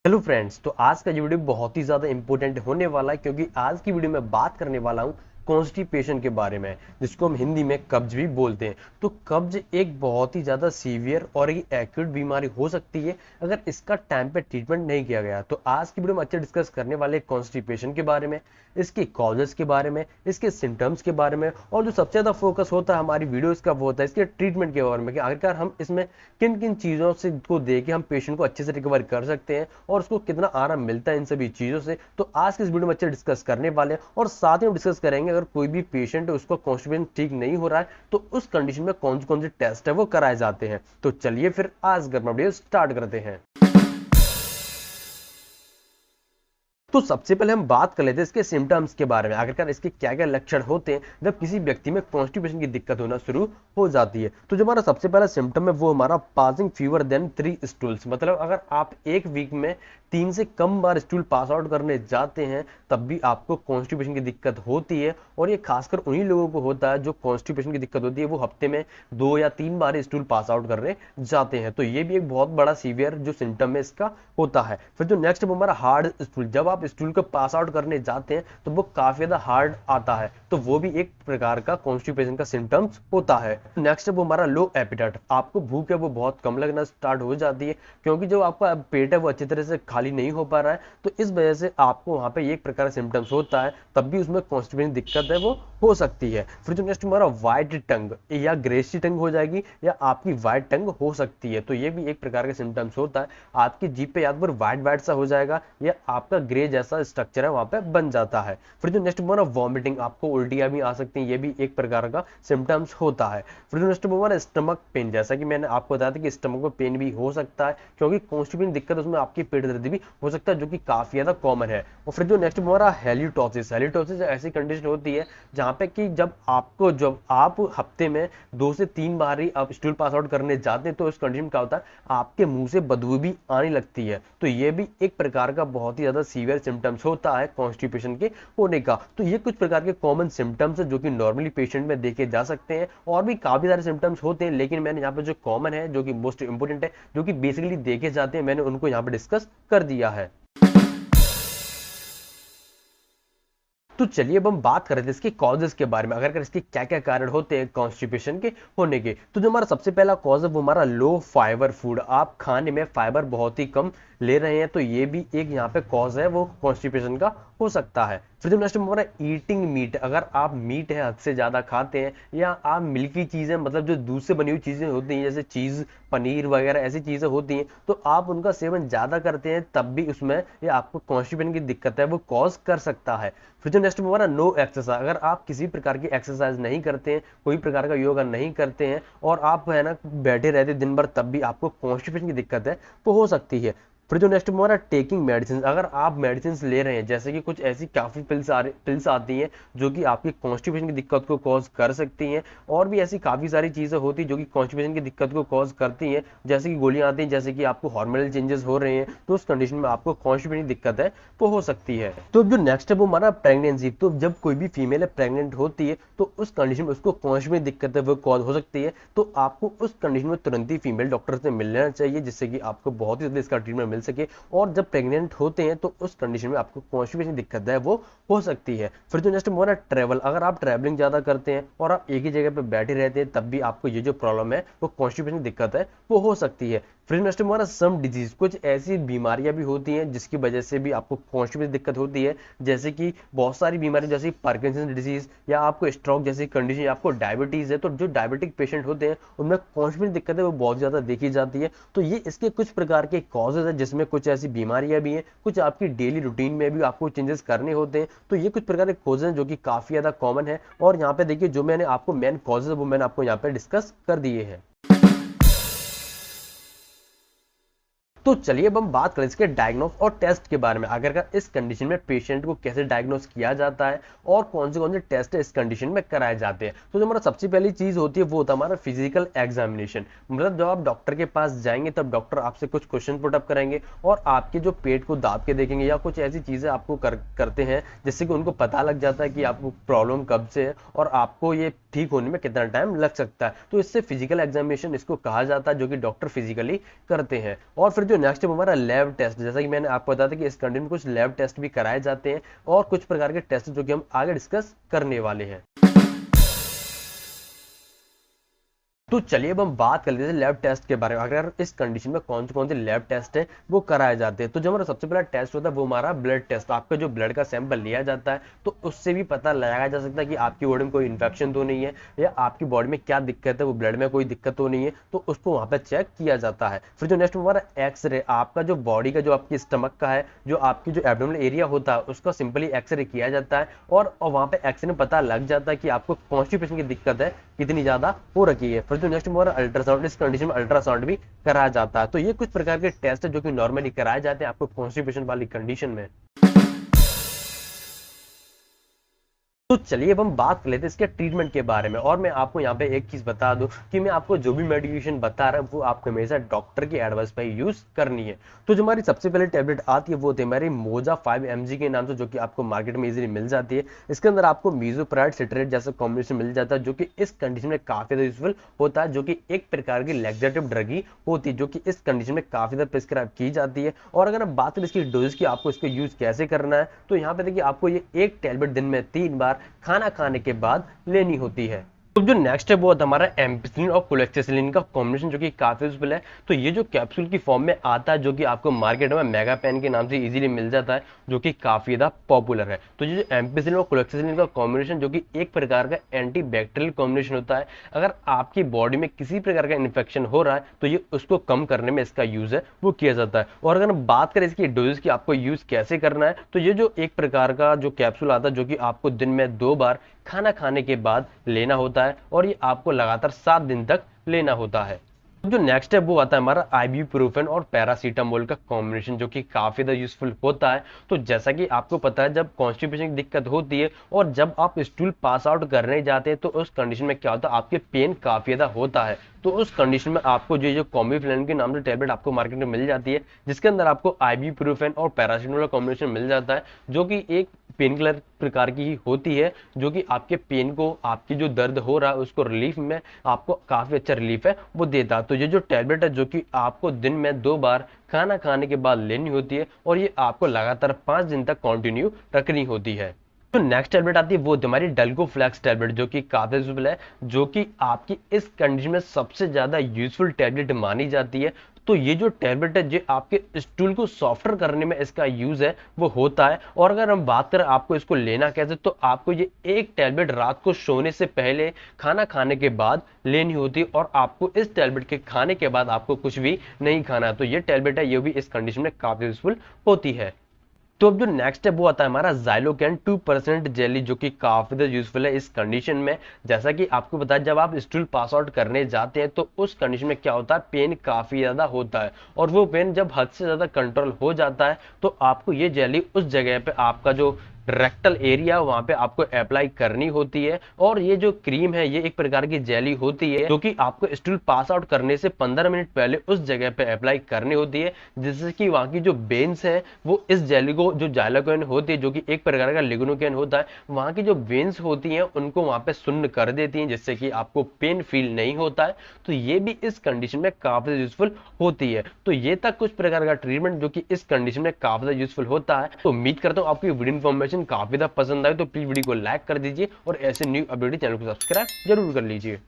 Hello friends, तो आज का ये वीडियो बहुत ही ज़्यादा इंपॉर्टेंट होने वाला है क्योंकि आज की वीडियो में बात करने वाला हूँ कॉन्स्टिपेशन के बारे में, जिसको हम हिंदी में कब्ज भी बोलते हैं। तो कब्ज एक बहुत ही ज़्यादा सीवियर और एक एक्यूट बीमारी हो सकती है अगर इसका टाइम पे ट्रीटमेंट नहीं किया गया। तो आज की वीडियो में अच्छे डिस्कस करने वाले कॉन्स्टिपेशन के बारे में, इसके कॉजेस के बारे में, इसके सिम्टम्स के बारे में, और जो सबसे ज़्यादा फोकस होता है हमारी वीडियोज़ का वो होता है इसके ट्रीटमेंट के बारे में कि आखिरकार हम इसमें किन किन चीज़ों से को दे के हम पेशेंट को अच्छे से रिकवर कर सकते हैं और उसको कितना आराम मिलता है इन सभी चीज़ों से। तो आज के इस वीडियो में अच्छे डिस्कस करने वाले हैं और साथ ही हम डिस्कस करेंगे अगर कोई भी पेशेंट है उसको कॉन्स्टिपेशन ठीक नहीं हो रहा है तो उस कंडीशन में कौन से टेस्ट है वो कराए जाते हैं। तो चलिए फिर आज का वीडियो स्टार्ट करते हैं। तो सबसे पहले हम बात कर लेते हैं इसके सिम्टम्स के बारे में, आखिरकार इसके क्या क्या लक्षण होते हैं जब किसी व्यक्ति में कॉन्स्टिपेशन की दिक्कत होना शुरू हो जाती है। तो जो हमारा सबसे पहला सिम्टम है वो हमारा पासिंग फीवर देन 3 स्टूल्स, मतलब अगर आप एक वीक में 3 से कम बार स्टूल पास आउट करने जाते हैं तब भी आपको कॉन्स्टिपेशन की दिक्कत होती है। और ये खासकर उन्हीं लोगों को होता है जो कॉन्स्टिपेशन की दिक्कत होती है वो हफ्ते में 2 या 3 बार स्टूल पास आउट करने जाते हैं। तो ये भी एक बहुत बड़ा सीवियर जो सिम्टम है इसका होता है। फिर जो नेक्स्ट वो हमारा हार्ड स्टूल, जब आप स्टूल को पास आउट करने जाते हैं तो वो काफी ज्यादा हार्ड आता है, तो वो भी एक प्रकार का कॉन्स्टिपेशन का सिम्टम्स होता है। नेक्स्ट वो हमारा लो एपिटाइट, आपको भूख है वो बहुत कम लगना स्टार्ट हो जाती है क्योंकि जो आपका पेट है वो अच्छी तरह से खाली नहीं हो पा रहा है, तो इस वजह से आपको वहां पे एक प्रकार का सिम्टम्स होता है, तब भी उसमें कॉन्स्टिपेशन दिक्कत है वो हो सकती है। फिर जो नेक्स्ट हमारा व्हाइट टंग या ग्रेसी टंग हो जाएगी या आपकी व्हाइट टंग हो सकती है, तो ये भी एक प्रकार का सिम्टम्स होता है। आपकी जीभ पे या तो व्हाइट व्हाइट सा हो जाएगा या आपका ग्रे जैसा स्ट्रक्चर है वहां पे बन जाता है। फिर जो नेक्स्ट हमारा वॉमिटिंग, आपको उल्टियां भी आ सकती हैं, ये भी एक प्रकार का सिम्टम्स होता है। फिर जो नेक्स्ट हमारा स्टमक पेन, जैसा कि मैंने आपको बताया था कि स्टमक में पेन भी हो सकता है क्योंकि कॉन्स्टिपेशन दिक्कत उसमें आपकी पेट दर्द भी हो सकता है जो कि काफी ज्यादा कॉमन है। और फिर जो नेक्स्ट हमारा हेलिटोसिस, हेलिटोसिस ऐसी कंडीशन होती है जहां पे कि जब आप हफ्ते में 2 से 3 बार ही आप स्टूल पास आउट करने जाते हैं तो इस कंडीशन में क्या होता है आपके मुंह से बदबू भी आने लगती है। तो ये भी एक प्रकार का बहुत ही ज्यादा सीवियर सिम्टम्स होता है कॉन्स्टिपेशन के होने का। तो ये कुछ प्रकार के कॉमन सिम्टम्स है जो कि नॉर्मली पेशेंट में देखे जा सकते हैं, और भी काफी सारे सिम्टम्स होते हैं लेकिन मैंने यहाँ पे जो कॉमन है जो कि मोस्ट इंपोर्टेंट है जो कि बेसिकली देखे जाते हैं मैंने उनको यहाँ पे डिस्कस कर दिया है। तो चलिए अब हम बात कर रहे थे इसके कॉजेस के बारे में, अगर इसके क्या क्या कारण होते हैं कॉन्स्टिपेशन के होने के। तो जो हमारा सबसे पहला कॉज है वो हमारा लो फाइबर फूड, आप खाने में फाइबर बहुत ही कम ले रहे हैं, तो ये भी एक यहाँ पे कॉज है वो कॉन्स्टिपेशन का हो सकता है। फिर जो नेक्स्ट हमारा ईटिंग मीट, अगर आप मीट है हद से ज्यादा खाते हैं या आप मिल्की चीजें मतलब जो दूध से बनी हुई चीजें होती हैं जैसे चीज पनीर वगैरह ऐसी चीजें होती हैं तो आप उनका सेवन ज्यादा करते हैं तब भी उसमें ये आपको कॉन्स्टिपेशन की दिक्कत है वो कॉज कर सकता है। फिर जो नेक्स्ट हमारा नो एक्सरसाइज, अगर आप किसी प्रकार की एक्सरसाइज नहीं करते हैं, कोई प्रकार का योगा नहीं करते हैं और आप है ना बैठे रहते दिन भर तब भी आपको कॉन्स्टिपेशन की दिक्कत है वो हो सकती है। फिर जो नेक्स्ट हमारा टेकिंग मेडिसिन, अगर आप मेडिसिन ले रहे हैं जैसे कि कुछ ऐसी काफी पिल्स आती हैं जो कि आपकी कॉन्स्टिपेशन की दिक्कत को कॉज कर सकती हैं, और भी ऐसी काफी सारी चीजें होती हैं जो कि कॉन्स्टिपेशन की दिक्कत को कॉज करती हैं, जैसे कि गोलियां आती हैं, जैसे कि आपको हार्मोनल चेंजेस हो रहे हैं तो उस कंडीशन में आपको कॉन्स्टिपेशन की दिक्कत है वो हो सकती है। तो जो नेक्स्ट है वो हमारा प्रेगनेंसी, तो जब कोई भी फीमेल है प्रेग्नेंट होती है तो उस कंडीशन में उसको कॉन्स्टिपेशन की दिक्कत है वो कॉज हो सकती है, तो आपको उस कंडीशन में तुरंत ही फीमेल डॉक्टर से मिलना चाहिए जिससे कि आपको बहुत ही जल्दी इसका ट्रीटमेंट मिल सके। और जब प्रेग्नेंट होते हैं तो उस कंडीशन में आपको कॉन्स्टिपेशन दिक्कत है वो हो सकती है। फिर जो नेक्स्ट हमारा ट्रैवल, अगर आप ट्रैवलिंग ज्यादा करते हैं और आप एक ही जगह पे बैठे रहते हैं तब भी आपको ये जो प्रॉब्लम है वो कॉन्स्टिपेशन दिक्कत है वो हो सकती है। फिर नेक्स्ट हमारा सम डिजीज, कुछ ऐसी बीमारियां भी होती हैं जिसकी वजह से भी आपको कॉन्स्टिपेशन दिक्कत होती है, जैसे कि बहुत सारी बीमारी जैसे पार्किंसन डिजीज या आपको स्ट्रोक जैसी कंडीशन या आपको डायबिटीज है, तो जो डायबिटिक पेशेंट होते हैं उनमें कॉन्स्टिपेशन दिक्कत है वो बहुत ज्यादा देखी जाती है। तो ये इसके कुछ प्रकार के कॉजेज है जिसमें कुछ ऐसी बीमारियां भी हैं, कुछ आपकी डेली रूटीन में भी आपको चेंजेस करने होते हैं, तो ये कुछ प्रकार के कॉजेज हैं जो कि काफी ज्यादा कॉमन है। और यहाँ पे देखिए जो मैंने आपको मेन कॉजेज है वो मैंने आपको यहाँ पे डिस्कस कर दिए हैं। तो चलिए अब हम बात करें इसके डायग्नोस और टेस्ट के बारे में, अगर इस कंडीशन में पेशेंट को कैसे डायग्नोस किया जाता है और कौन से टेस्ट इस कंडीशन में कराए जाते हैं। तो जो हमारा सबसे पहली चीज होती है वो होता है हमारा फिजिकल एग्जामिनेशन, मतलब जब आप डॉक्टर के पास जाएंगे तब डॉक्टर आपसे कुछ क्वेश्चन पुटअप करेंगे और आपके जो पेट को दाब के देखेंगे या कुछ ऐसी चीजें आपको करते हैं जिससे कि उनको पता लग जाता है कि आपको प्रॉब्लम कब से है और आपको ये ठीक होने में कितना टाइम लग सकता है। तो इससे फिजिकल एग्जामिनेशन इसको कहा जाता है जो कि डॉक्टर फिजिकली करते हैं। और फिर जो जो नेक्स्ट है वो हमारा लैब टेस्ट। जैसा कि मैंने आपको बताया था कि इस कंडीशन में कुछ लैब टेस्ट भी कराए जाते हैं और कुछ प्रकार के टेस्ट जो कि हम आगे डिस्कस करने वाले हैं। तो चलिए अब हम बात कर लेते हैं लैब टेस्ट के बारे में। अगर इस कंडीशन में कौन से लैब टेस्ट हैं वो कराए जाते हैं, तो जो हमारा सबसे पहला टेस्ट होता है वो हमारा ब्लड टेस्ट। आपका जो ब्लड का सैंपल लिया जाता है तो उससे भी पता लगाया जा सकता है कि आपकी बॉडी में कोई इन्फेक्शन तो नहीं है या आपकी बॉडी में क्या दिक्कत है, वो ब्लड में कोई दिक्कत तो नहीं है, तो उसको वहां पर चेक किया जाता है। फिर जो नेक्स्ट हमारा एक्सरे, आपका जो बॉडी का जो आपकी स्टमक का है, जो आपकी जो एब्डोमिनल एरिया होता है उसका सिंपली एक्सरे किया जाता है और वहां पे एक्सरे में पता लग जाता है कि आपको कॉन्स्टिपेशन की दिक्कत है कितनी ज्यादा हो रखी है। फिर जो नेक्स्ट हमारा अल्ट्रासाउंड, इस कंडीशन में अल्ट्रासाउंड भी कराया जाता है। तो ये कुछ प्रकार के टेस्ट है जो कि नॉर्मली कराए जाते हैं आपको कॉन्स्टिपेशन वाली कंडीशन में। तो चलिए अब हम बात कर लेते हैं इसके ट्रीटमेंट के बारे में। और मैं आपको यहाँ पे एक चीज बता दूं कि मैं आपको जो भी मेडिकेशन बता रहा हूँ वो आपको हमेशा डॉक्टर की एडवाइस पे यूज करनी है। तो जो हमारी सबसे पहले टेबलेट आती है वो होती है हमारी मोजा 5 mg के नाम से, जो कि आपको मार्केट में इजीली मिल जाती है। इसके अंदर आपको मीजोप्राइड सिट्रेट जैसा कॉम्बिनेशन मिल जाता है जो कि इस कंडीशन में काफी ज्यादा यूजफुल होता है, जो कि एक प्रकार की लैक्सेटिव ड्रग ही होती है जो कि इस कंडीशन में काफी ज्यादा प्रिस्क्राइब की जाती है। और अगर हम बात करें इसकी डोज की, आपको इसको यूज कैसे करना है, तो यहाँ पे देखिए आपको ये एक टेबलेट दिन में 3 बार खाना खाने के बाद लेनी होती है। तो जो नेक्स्ट है वो हमारा एम्पिसिलिन और कोलेक्सिसिलिन का कॉम्बिनेशन जो कि काफी यूजफुल है। तो ये जो कैप्सूल की फॉर्म में आता है जो कि आपको मार्केट में मेगा पेन के नाम से इजीली मिल जाता है, जो कि काफी ज्यादा पॉपुलर है। तो ये जो एम्पिसिलिन और कोलेक्सिसिलिन का कॉम्बिनेशन जो कि एक प्रकार का एंटी बैक्टीरियल कॉम्बिनेशन होता है। अगर आपकी बॉडी में किसी प्रकार का इन्फेक्शन हो रहा है तो ये उसको कम करने में इसका यूज है वो किया जाता है। और अगर हम बात करें इसकी डोजेस की, आपको यूज कैसे करना है, तो ये जो एक प्रकार का जो कैप्सूल आता है जो कि आपको दिन में 2 बार खाना खाने के बाद लेना होता है और ये आपको लगातार 7 दिन तक लेना होता है। जो नेक्स्ट है वो आता है हमारा आइबुप्रोफेन और पैरासीटामोल का कॉम्बिनेशन जो कि काफी ज्यादा यूजफुल होता है। तो जैसा कि आपको पता है जब कॉन्स्टिपेशन की दिक्कत होती है और जब आप स्टूल पास आउट करने जाते हैं तो उस कंडीशन में क्या होता है, आपके पेन काफी ज्यादा होता है। तो उस कंडीशन में आपको जो कॉम्बिफ्लेन के नाम से टेबलेट आपको मार्केट में मिल जाती है, जिसके अंदर आपको आइबुप्रोफेन और पैरासीटामोल का कॉम्बिनेशन मिल जाता है, जो कि एक पेन किलर प्रकार की ही होती है, जो कि आपके पेन को, आपकी जो दर्द हो रहा है उसको रिलीफ में आपको काफी अच्छा रिलीफ है वो देता है। तो ये जो टैबलेट है जो कि आपको दिन में 2 बार खाना खाने के बाद लेनी होती है और ये आपको लगातार 5 दिन तक कंटिन्यू रखनी होती है। जो नेक्स्ट टैबलेट आती है वो हमारी डेल्गोफ्लेक्स टैबलेट जो कि काफी यूजफुल है, जो कि आपकी इस कंडीशन में सबसे ज्यादा यूजफुल टैबलेट मानी जाती है। तो ये जो टैबलेट है जो आपके स्टूल को सॉफ्टर करने में इसका यूज है वो होता है। और अगर हम बात करें आपको इसको लेना कैसे, तो आपको ये एक टैबलेट रात को सोने से पहले खाना खाने के बाद लेनी होती है और आपको इस टैबलेट के खाने के बाद आपको कुछ भी नहीं खाना है। तो ये टैबलेट है ये भी इस कंडीशन में काफी यूजफुल होती है। तो अब जो नेक्स्ट है वो आता है हमारा ज़ाइलोकेन 2% जेली, जो कि काफी ज्यादा यूजफुल है इस कंडीशन में। जैसा कि आपको पता है जब आप स्टूल पास आउट करने जाते हैं तो उस कंडीशन में क्या होता है, पेन काफी ज्यादा होता है और वो पेन जब हद से ज्यादा कंट्रोल हो जाता है तो आपको ये जेली उस जगह पे आपका जो रेक्टल एरिया वहां पे आपको अप्लाई करनी होती है। और ये जो क्रीम है ये एक प्रकार की जेली होती है जो कि आपको स्टूल पास आउट करने से 15 मिनट पहले उस जगह पे अप्लाई करनी होती है, जिससे कि वहां की जो वेन्स है वो इस जेली को, जो जाइलोकेन होती है जो कि एक प्रकार का लिग्नोकेन होता है, वहां की जो वेन्स होती हैं उनको वहां पे सुन्न कर देती हैं, जिससे कि आपको पेन फील नहीं होता है। तो ये भी इस कंडीशन में काफी यूजफुल होती है। तो ये तक कुछ प्रकार का ट्रीटमेंट जो कि इस कंडीशन में काफी यूजफुल होता है। तो उम्मीद करता हूँ आपको वीडियो इन्फॉर्मेशन काफी ज्यादा पसंद आए, तो प्लीज वीडियो को लाइक कर दीजिए और ऐसे न्यू अपडेट चैनल को सब्सक्राइब जरूर कर लीजिए।